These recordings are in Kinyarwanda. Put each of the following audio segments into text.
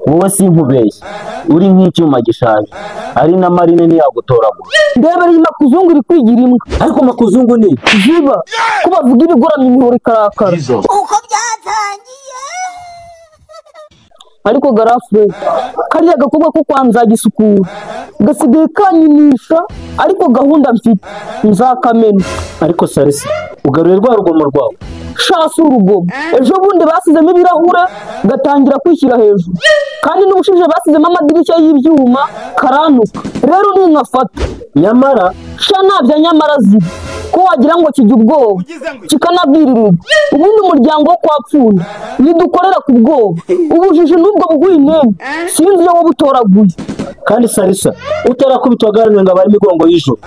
wowe sinkubeshye uri nk'icyuma gishaje ari na Marine ntiyagutoragura. ndebera iyi makuzungu iri kwigira imbwa. Ariko makuzungu ni ziba ko bavuga ibigoramye imihoro ikarakara. uko byatangiye ariko garafure kariya gakobwa ko kwa Nzagisukura gasigaye kanyinisha, ariko gahunda mfite nzakamena. ariko Sarisa ugaruye rwa rugomo rwawe. shasi urugomo ejo bundi basizemo ibirahure gatangira kwishyira hejuru, kandi n'ubushije basizemo amadirishya y'ibyuma karanuka. rero ninkafata nyamara sha nabya nyamara ziba ko wagira ngo kijya ubwoba kikanabwiririrwa. ubundi umuryango wo kwa Pfunda nidukorera ku bwoba. ubujiji n'ubwo bw'intebe sinzi iyo wabutoraguye. kandi Sarisa utarakubitwa garanwe ngo abari imigongo y'ijoro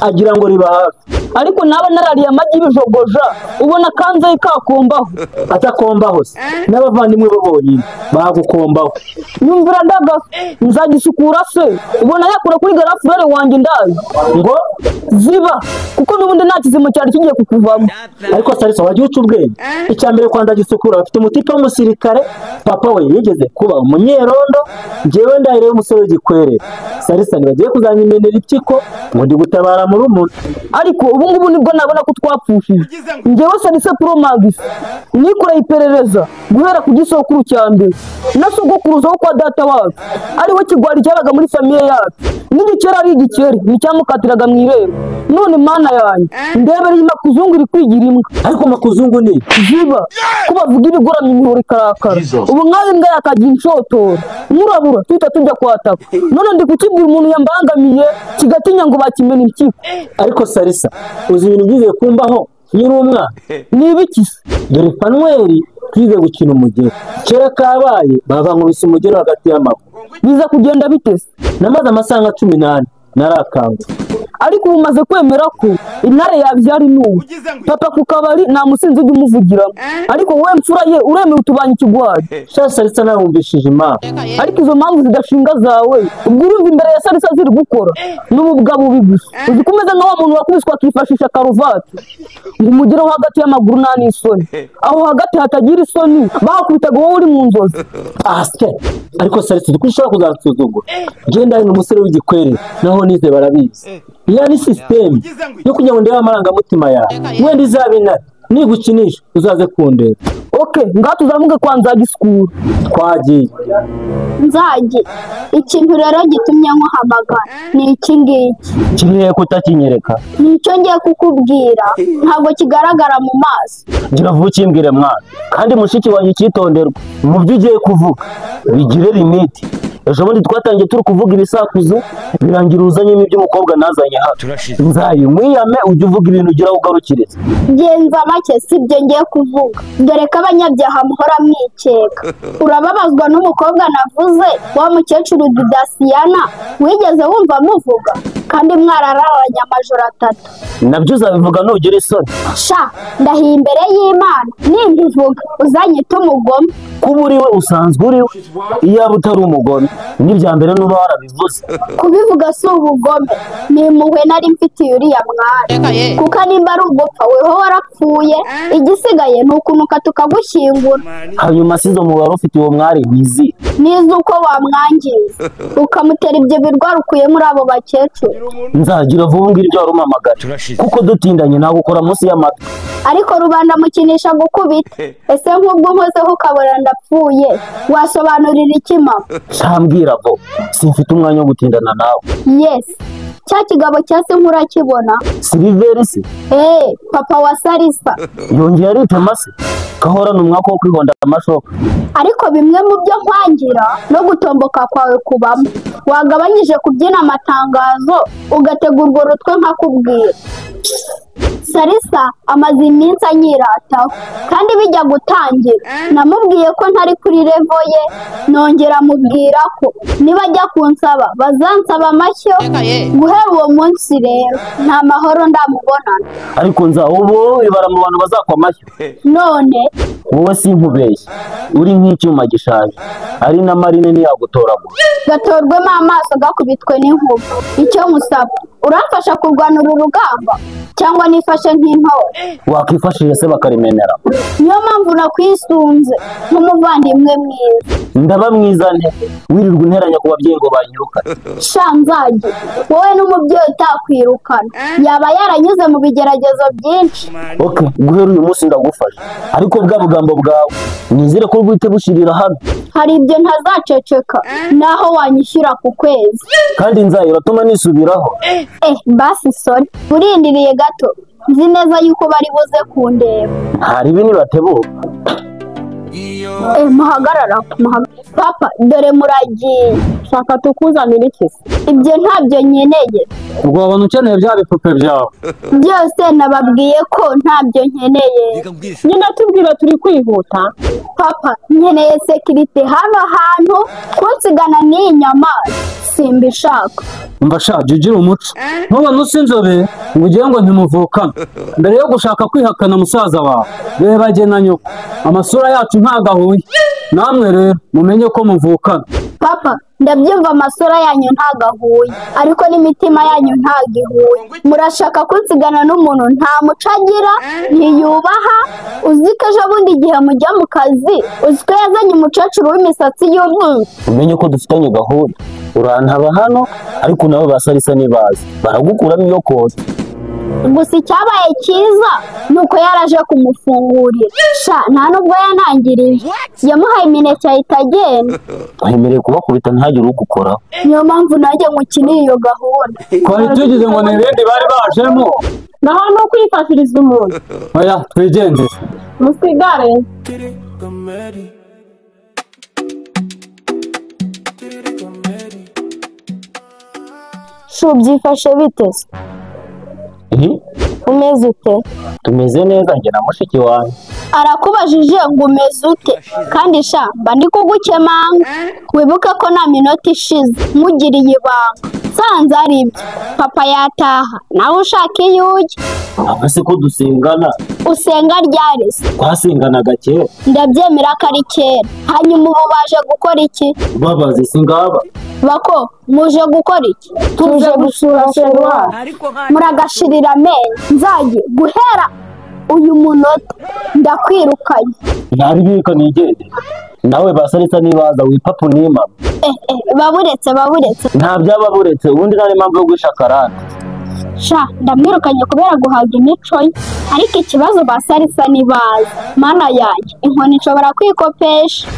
agira ngo riba hafi. ariko naba narariye amagi y'ibijogoja ubona kanze kakombaho. atakombaho se n'abavandimwe bo bonyine bagukombaho. nyumvira ndagasa Nzagisukura se ubona yakura kuri garafurare wanjye ndayo ngo ziba kuko n'ubundi nta kizima cyari kigiye kukuvamo. ariko Sarisa wagiye uca ubwenge. icya mbere kwa Nzagisukura bafite umutipe w'umusirikare, papa we yigeze kuba umunyerondo, njyewe ndahire umusore w'igikwerere. Sarisa ntibagiye kuzanyimenera ipyiko ngo ndi gutabara muri umuntu. ariko ubu ngubu nibwo nabona ko twapfushije. njyewe Sarisa Pro Max nikora iperereza guhera ku gisokuru cya mbere na sogokuruza wo kwa data wacu ariwe kigwari cyabaga muri famiye yacu. n'igikeri ari igikeri nticyamukatiraga mu irembo. none mana yanjye ndebera iyi makuzungu iri kwigira imbwa. ariko makuzungu ni ziba ko bavuga ibigoramye imihoro ikarakara. ubu nk'ayo mbwa yakagira inshotora murabura tuhita tujya kwataka. none ndi kukibwira umuntu yambangamiye kigatinya ngo bakimena impyiko. ariko Sarisa uzi ibintu byize kumbaho nyiri umwana ni ibiki se? dore Fanueli twize gukina umugero, kera kabaye bankubise umugero hagati y'amaguru. biza kugenda bitese namaze amasaha nka 18 narakanga. ariko ubu umaze kwemera ko intare yabyara inubu. papa ku kabari nta musinzi ujya umuvugiramo, ariko wowe mfura ye uremera utubanya ikigwari. sha Sarisa nawumvishije impamvu. ariko izo mpamvu zidashinga zawe ubwo urumva imbere ya Sarisa ziri gukora n'ububwa bubi gusa. uzi ko umeze nka wa muntu wakubiswe akifashisha karuvati ngo umugereho hagati y'amaguru nta n'isoni, aho hagati hatagira isoni bahakubitaga wowe uri mu nzozi. asya ariko Sarisa uko ushobora kuzansuzugura. genda ari umusore w'igikwerere naho nize barabizi. iya ni system yo kugira ngo ndebe amarangamutima yawe. wenda izabe intare nigukinisha uzaze kundeba. okay ngaho tuzamuke kwa Nzagisukura. twagiye. nzajye ikintu rero gitumye nkuhamagara ni iki ngiki. kirihe kutakinyereka? nicyo ngiye kukubwira ntabwo kigaragara mu maso. gira vuba ukimbwire mwana, kandi mushiki wanjye cyitonderwa mu byo ugiye kuvuga bigire limiti. ejo bundi twatangiye turi kuvuga ibisakuzo birangira uzanyemo iby'umukobwa nazanye hano. nzayimwiyame ujye uvuga ibintu ugira ugarukiriza. genza make si byo ngiye kuvuga, dore ko abanyabyaha muhora mwikeka. urababazwa n'umukobwa navuze wa mukecuru Didasiyana wigeze wumva muvuga, kandi mwarararanye amajoro 3. nabyo uzabivuga nugira isoni. sha ndahiye imbere y'Imana nimbivuga uzanyita umugome. kuba uriwe usanzwe uriwe, iyaba utari umugome n'ibya mbere nuba warabivuze. kubivuga si ubugome, ni impuhwe nari mfitiye uriya mwana. kuko nimba ari ugupfa weho warapfuye, igisigaye ni ukunuka tukagushyingura. hanyuma sizo mu wari ufite uwo mwari wizi nizi uko wamwangiza ukamutera ibyo birwara ukuye muri abo bakecuru. nzagira vuba ngira ibyo warumamagara kuko dutindanye nagukora munsi y'amatwi. ariko rubanda mukinisha gukubita. ese nk'ubwo nkozeho ukabona ndapfuye wasobanurira iki mama? shambwira vo simfite umwanya wo gutindana nawe. yes cya kigabo cya se nkurakibona. Siliveri se papa wa Sarisa yongeye aritema se gahorana umwaka wo kwihonda amashoka. ariko bimwe mu byo nkwangira no gutomboka kwawe kubamo, wagabanyije kubyina amatangazo ugategurwa urutwe nkakubwira. Sarisa amaze iminsi anyirataho, kandi bijya gutangira namubwiye ko ntari kuri levo ye, nongera mubwira ko niba ajya kunsaba bazansaba amashyo. guhera uwo munsi rero nta mahoro ndamubonana. ariko nza ubu ibara mu bantu bazakwa amashyo. none wowe sinkubeshye uri nk'icyuma gishaje ari na Marine ntiyagutoragura. gatorwemo amaso gakubitwe n'inkuba. icyo musaba uramfasha kurwana uru rugamba cyangwa nifashe nk'intore Wakwifashije se bakarimenera? niyo mpamvu nakwisunze nk'umuvandimwe mwiza. Ndaba mwiza nte wirirwa unteranya ku babyeyi ngo banyirukane? Sha Nzagi, wowe n'umubyeyi utakwirukana yaba yaranyuze mu bigeragezo byinshi. Okay, guhera uyu munsi ndagufasha, ariko bwa bugambo bwawe nizere ko bwite bushirira hano. Hari ibyo ntazaceceka naho wanyishyura ku kwezi. Kandi nzayo uratuma nisubiraho. Basi sorry, urindiriye gato, nzi neza yuko bari buze kundeba. Hari ibi nibatebuka. Muhagarara. Papa, dore muragiye. shaka tukuzanira iki se? Ibyo ntabyo nkeneye. Ubwo wabona ukeneye bya bipupe byawe? Byose nababwiye ko ntabyo nkeneye. Nyine tubwira turi kwihuta. Papa, nkeneye sekirite hano hantu, kunsigana n'iyi nyamaswa simbishaka. Umva sha ugira umuco. Ntubona usa inzobe ngo ugiye ngo ntimuvukane. Mbere yo gushaka kwihakana musaza wawe, reba jye na nyoko, amasura yacu ntago ahuye. Namwe rero mumenye ko muvukana. Papa, ndabyumva amasura yanyu ntago ahuye, ariko n'imitima yanyu ntago ihuye. Murashaka kunsigana n'umuntu nta muco agira, ntiyubaha, uzi ko ejo bundi igihe mujya mu kazi uzi ko yazanye umukecuru w'imisatsi y'umweru. Umenye ko dufitanye gahunda, urantaba hano ariko nabo basarisa nibazi baragukuramo iyo koti. Gusa icyabaye cyiza nuko yaraje kumufungurira. Sha nta nubwo yanangiriye, yamuhaye imineke ahita agenda. Wemerewe kubakubita ntihagire ugukoraho. Niyo mpamvu nanjye nkukiniye iyo gahunda. Twari tugize ngo ni ibindi bari bajemo, naho no kwifashiriza umuntu. Oya twigendere musigare. Shu byifashe bite se? Umeze ute? Tumeze neza njye na mushiki wanjye. Arakubajije ngo umeze ute, kandi sha mba ndi kugukemanga. Wibuke ko nta minota ishize mugiriye ibanga nsanze ari ibyo. Papa yataha nawe ushaka iyo ujya. Abase ko dusengana. Usenga ryari se? Twasenganaga kera. Ndabyemera ko ari kera. Hanyuma ubu baje gukora iki? Babaze singaba. Bako muje gukora iki? Tuje gusura Sherwa. Muragashirira amenyo. Nzagi guhera uyu munota ndakwirukanye. Ntabibika nigende. Nawe basarisa nibaza wipapu n'imama. Baburetse. Nta byababuretse ubundi nari mpamvu yo gushakarana. Sha ndamwirukanye kubera guhaga imico ye, ariko ikibazo basarisa nibaza. Mana yanjye inkoni nshobora kwikopesha.